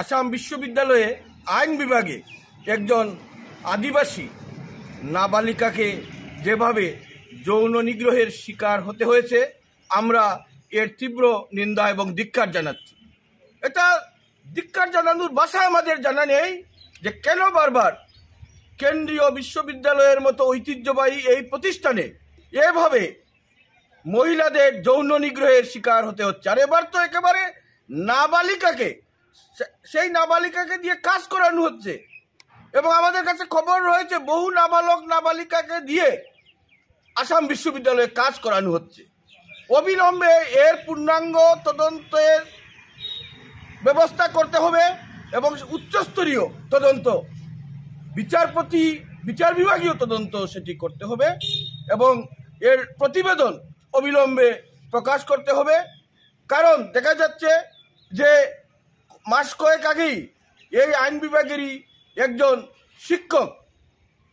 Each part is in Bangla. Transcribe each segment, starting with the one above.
আসাম বিশ্ববিদ্যালয়ে আইন বিভাগে একজন আদিবাসী নাবালিকাকে যেভাবে যৌন নিগ্রহের শিকার হতে হয়েছে, আমরা এর তীব্র নিন্দা এবং ধিক্কার জানাচ্ছি। এটা ধিক্কার জানানোর ভাষা আমাদের জানা নেই যে কেন বারবার কেন্দ্রীয় বিশ্ববিদ্যালয়ের মতো ঐতিহ্যবাহী এই প্রতিষ্ঠানে এভাবে মহিলাদের যৌন নিগ্রহের শিকার হতে হচ্ছে। আর এবার তো একেবারে নাবালিকাকে, সেই নাবালিকাকে দিয়ে কাজ করানো হচ্ছে এবং আমাদের কাছে খবর রয়েছে বহু নাবালক নাবালিকাকে দিয়ে আসাম বিশ্ববিদ্যালয়ে কাজ করানো হচ্ছে। অবিলম্বে এর পূর্ণাঙ্গ তদন্তের ব্যবস্থা করতে হবে এবং উচ্চস্তরীয় তদন্ত, বিচার বিভাগীয় তদন্ত সেটি করতে হবে এবং এর প্রতিবেদন অবিলম্বে প্রকাশ করতে হবে। কারণ দেখা যাচ্ছে যে মাস কয়েক আগেই এই আইন বিভাগেরই একজন শিক্ষক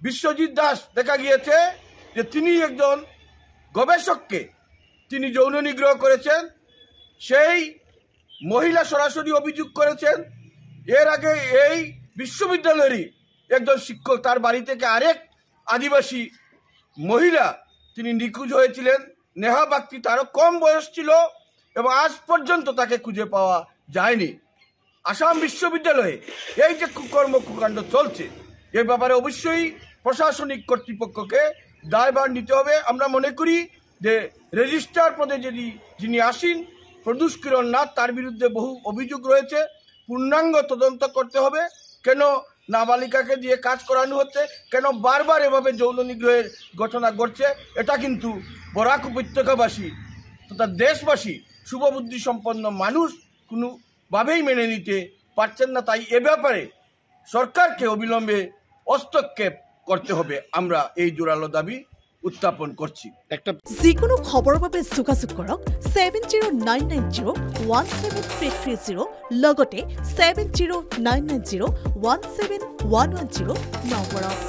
বিশ্বজিৎ দাস দেখা গিয়েছে যে তিনি একজন গবেষককে তিনি যৌন নিগ্রহ করেছেন। সেই মহিলা সরাসরি অভিযোগ করেছেন। এর আগে এই বিশ্ববিদ্যালয়েরই একজন শিক্ষক, তার বাড়ি থেকে আরেক আদিবাসী মহিলা তিনি নিখোঁজ হয়েছিলেন। নেহা বাগচি, তারও কম বয়স ছিল এবং আজ পর্যন্ত তাকে খুঁজে পাওয়া যায়নি। আসাম বিশ্ববিদ্যালয়ে এই যে কুকাণ্ড চলছে, এর ব্যাপারে অবশ্যই প্রশাসনিক কর্তৃপক্ষকে দায়ভার নিতে হবে। আমরা মনে করি যে রেজিস্ট্রার পদে যিনি আসীন প্রদোষ কিরণ নাথ, তার বিরুদ্ধে বহু অভিযোগ রয়েছে। পূর্ণাঙ্গ তদন্ত করতে হবে। কেন নাবালিকাকে দিয়ে কাজ করানো হচ্ছে, কেন বারবার এভাবে যৌন নিগ্রহের ঘটনা ঘটছে, এটা কিন্তু বরাক উপত্যকাবাসী তথা দেশবাসী শুভবুদ্ধি সম্পন্ন মানুষ কোনোভাবেই মেনে নিতে পারছেন না। তাই এ ব্যাপারে সরকারকে অবিলম্বে হস্তক্ষেপ করতে হবে। আমরা এই জোরালো দাবি উত্থাপন করছি। যিকোনো খবৰৰ বাবে যোগাযোগ কৰক 7099017330 লগতে 7099017110 নম্বৰত।